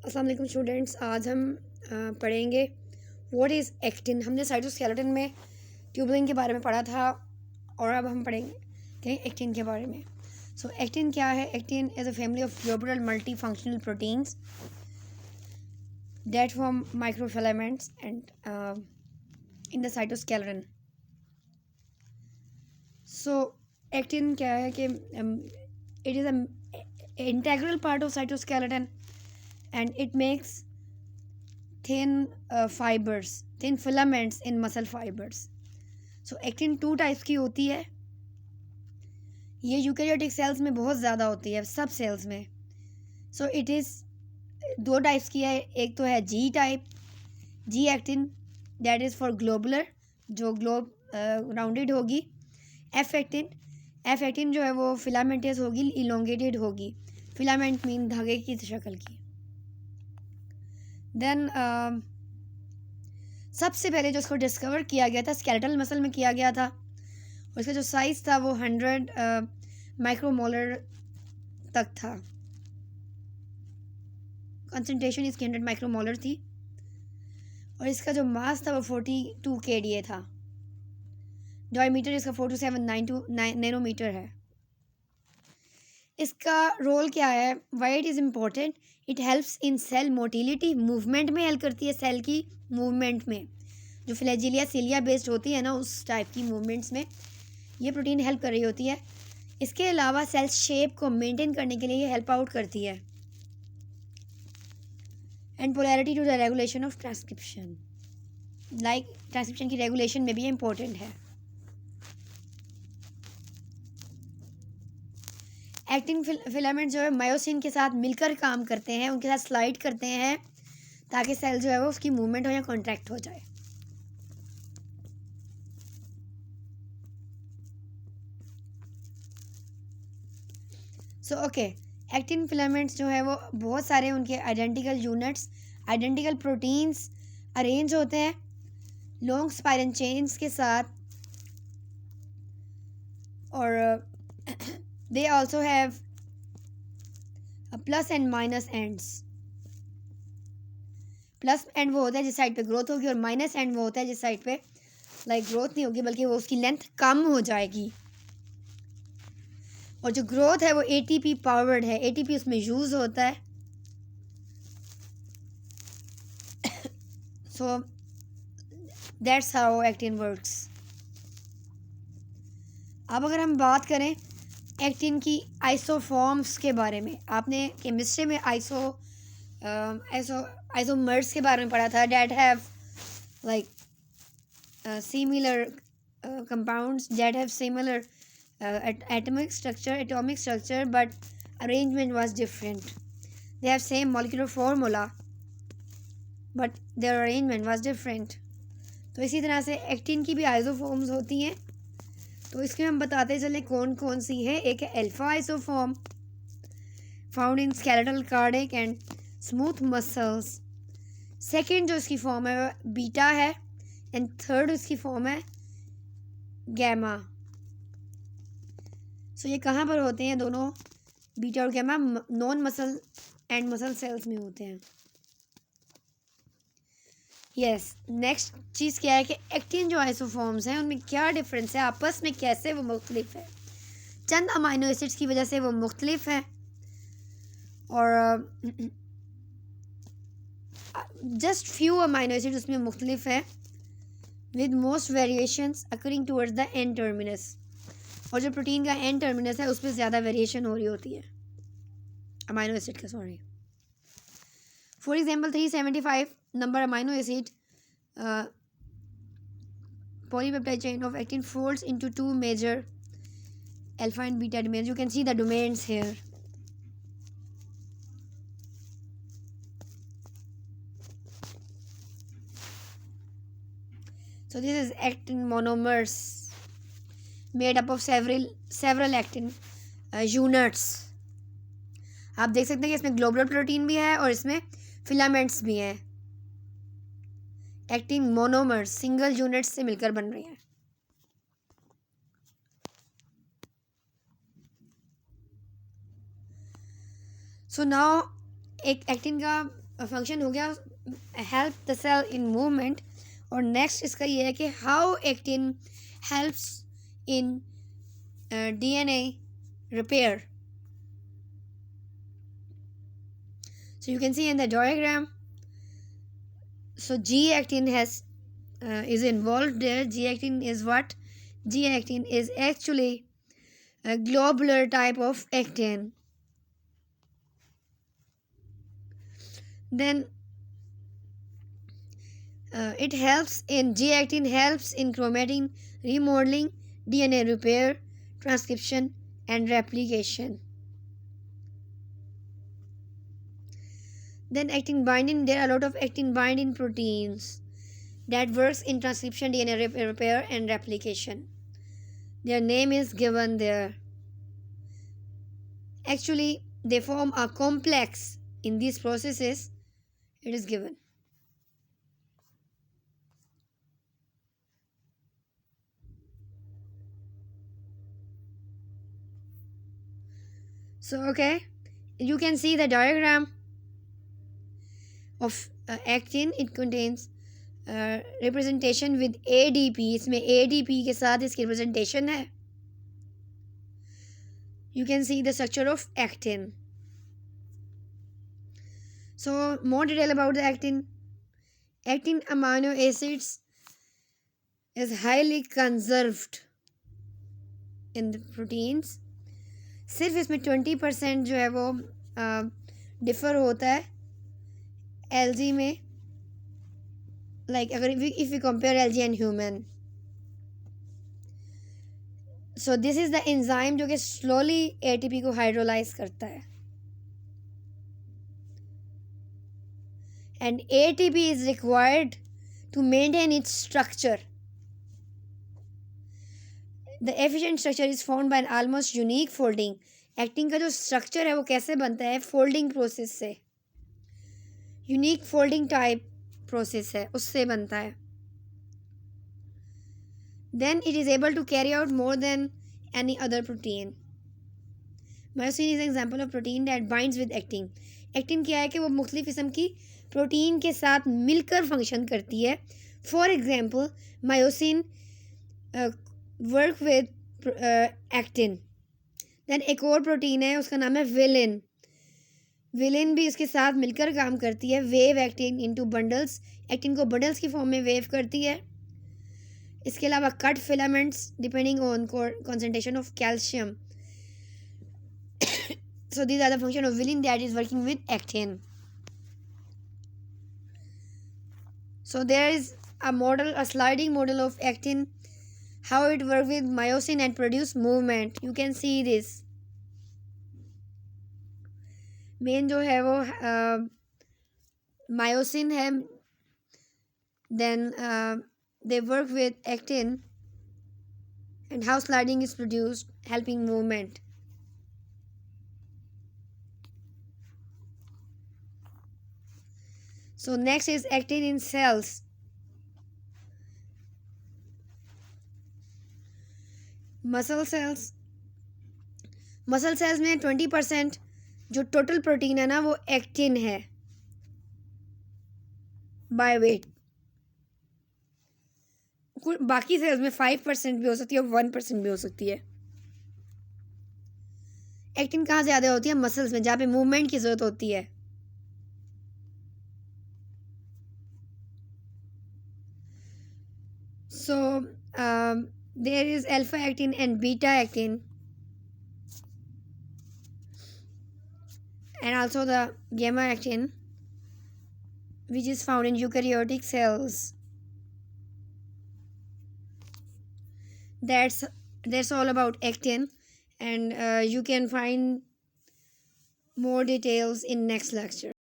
अस्सलाम वालेकुम स्टूडेंट्स। आज हम पढ़ेंगे व्हाट इज़ एक्टिन। हमने साइटोस्केलेटन में ट्यूबलिन के बारे में पढ़ा था और अब हम पढ़ेंगे एक्टिन के बारे में। सो एक्टिन क्या है? Actin is a family of globular multi functional proteins that form microfilaments and in the cytoskeleton. So actin क्या है कि it is a integral part of cytoskeleton and it makes thin thin filaments in muscle fibers. So actin 2 types की होती है। ये eukaryotic cells में बहुत ज़्यादा होती है, सब सेल्स में। सो इट इज़ 2 टाइप्स की है। एक तो है G type, G actin, that is for globular, जो ग्लोब राउंडेड होगी। एफ एक्टिन जो है वो फिलामेंटस होगी, इलोंगेटेड होगी। फिलामेंट मीन धागे की शक्ल की। देन सबसे पहले जो उसको डिस्कवर किया गया था स्केलेटल मसल में किया गया था। उसका जो साइज़ था वो 100 माइक्रोमोलर तक था। कंसंट्रेशन इसकी 100 माइक्रोमोलर थी और इसका जो मास था वो 42 kDa था। डायमीटर इसका 42792 नैनोमीटर है। इसका रोल क्या है? Why it is important? It helps in cell motility, movement में हेल्प करती है सेल की मूवमेंट में। जो फ्लैजिलिया सिलिया बेस्ड होती है ना, उस टाइप की मूवमेंट्स में ये प्रोटीन हेल्प कर रही होती है। इसके अलावा सेल शेप को मेंटेन करने के लिए ये हेल्प आउट करती है। And polarity to the regulation of transcription, like transcription की रेगुलेशन में भी इम्पोर्टेंट है। एक्टिन फिलामेंट जो है मायोसिन के साथ मिलकर काम करते हैं, उनके साथ स्लाइड करते हैं ताकि सेल जो है वो उसकी मूवमेंट हो या कॉन्ट्रैक्ट हो जाए। सो ओके, एक्टिन फिलामेंट्स जो है वो बहुत सारे उनके identical units, identical proteins arrange होते हैं लॉन्ग स्पाइरल चेन्स के साथ। और they also have plus and minus ends. Plus and वो होता है जिस साइड पे ग्रोथ होगी और माइनस एंड वो होता है जिस साइड पे लाइक ग्रोथ नहीं होगी बल्कि वो उसकी लेंथ कम हो जाएगी। और जो ग्रोथ है वो एटीपी पावर्ड है, एटीपी उसमें यूज होता है। So that's how actin works. अब अगर हम बात करें एक्टिन की आइसोफॉर्म्स के बारे में, आपने केमिस्ट्री में आइसोमर्स के बारे में पढ़ा था। That have like similar compounds that have similar atomic structure but arrangement was different. They have same molecular formula but their arrangement was different. तो इसी तरह से एक्टिन की भी आइसोफॉर्म्स होती हैं। तो इसके हम बताते चलें कौन कौन सी है। एक है alpha isoform, found in skeletal cardiac and smooth muscles. Second जो इसकी फॉर्म है वह बीटा है एंड थर्ड इसकी फॉर्म है गैमा। सो ये कहाँ पर होते हैं? दोनों बीटा और gamma non muscle and muscle cells में होते हैं। यस, नेक्स्ट चीज़ क्या है कि एक्टिन जो आइसोफॉर्म्स हैं उनमें क्या डिफरेंस है, आपस में कैसे वो मुख्तलिफ है। चंद अमाइनो एसिड्स की वजह से वो मुख्तलिफ हैं और जस्ट फ्यू अमाइनो एसिड उसमें मुख्तलिफ हैं with most variations occurring towards the end terminus. और जो प्रोटीन का एंड टर्मिनस है उस पर ज़्यादा वेरिएशन हो रही होती है अमाइनो एसिड का। Sorry, for example 375 number amino acid polypeptide chain of actin folds into two major alpha and beta domains. You can see the domains here. So this is actin monomers made up of several actin units. आप देख सकते हैं कि इसमें globular protein भी है और इसमें फिलामेंट्स भी हैं। एक्टिन मोनोमर्स सिंगल यूनिट्स से मिलकर बन रही हैं। सो नाउ एक एक्टिन का फंक्शन हो गया help the cell in movement. और नेक्स्ट इसका ये है कि how actin helps in DNA repair. So you can see in the diagram, so G actin has is involved there. G actin is what? G actin is actually a globular type of actin. Then it helps in G actin helps in chromatin remodeling, DNA repair, transcription, and replication. Then actin binding, there are a lot of actin binding proteins that works in transcription, DNA repair, and replication. Their name is given there. Actually, they form a complex in these processes. It is given. So, okay, you can see the diagram of actin. It contains representation with ADP. इसमें ADP के साथ इसकी representation है. You can see the structure of actin. So, more detail about the actin. Actin amino acids is highly conserved in the proteins. सिर्फ इसमें 20% जो है वो डिफ़र होता है एलजी में, लाइक अगर if we compare algae and human. So this is the enzyme जो कि स्लोली एटीपी को हाइड्रोलाइज करता है. And ATP is required to maintain its structure. The efficient structure is found by an almost unique folding. Actin का जो structure है वो कैसे बनता है? फोल्डिंग प्रोसेस से. यूनिक फोल्डिंग टाइप प्रोसेस है, उससे बनता है. Then it is able to carry out more then any other protein. Myosin is example of protein that binds with actin. Actin क्या है कि वो मुख्तलिफ किस्म की प्रोटीन के साथ मिलकर फंक्शन करती है. For example myosin work with actin. Then एक और प्रोटीन है, उसका नाम है विलिन. विलिन भी इसके साथ मिलकर काम करती है. Wave actin into bundles. Actin को बंडल्स की फॉर्म में वेव करती है. इसके अलावा cut filaments depending on concentration of calcium. So these are the function of villain that is working with actin. So there is a model, a sliding model of actin, how it works with myosin and produce movement. You can see this. Main जो है वो myosin है. Then they work with actin and how sliding is produced, helping movement. So next is actin in cells. Muscle cells में 20% जो total protein है ना वो actin है बाय वेट. बाकी सेल्स में 5% भी हो सकती है और 1% भी हो सकती है. एक्टिन कहाँ ज़्यादा होती है? मसल्स में, जहाँ पे मूवमेंट की ज़रूरत होती है. So there is alpha actin and beta actin, and also the gamma actin, which is found in eukaryotic cells. That's all about actin, and you can find more details in next lecture.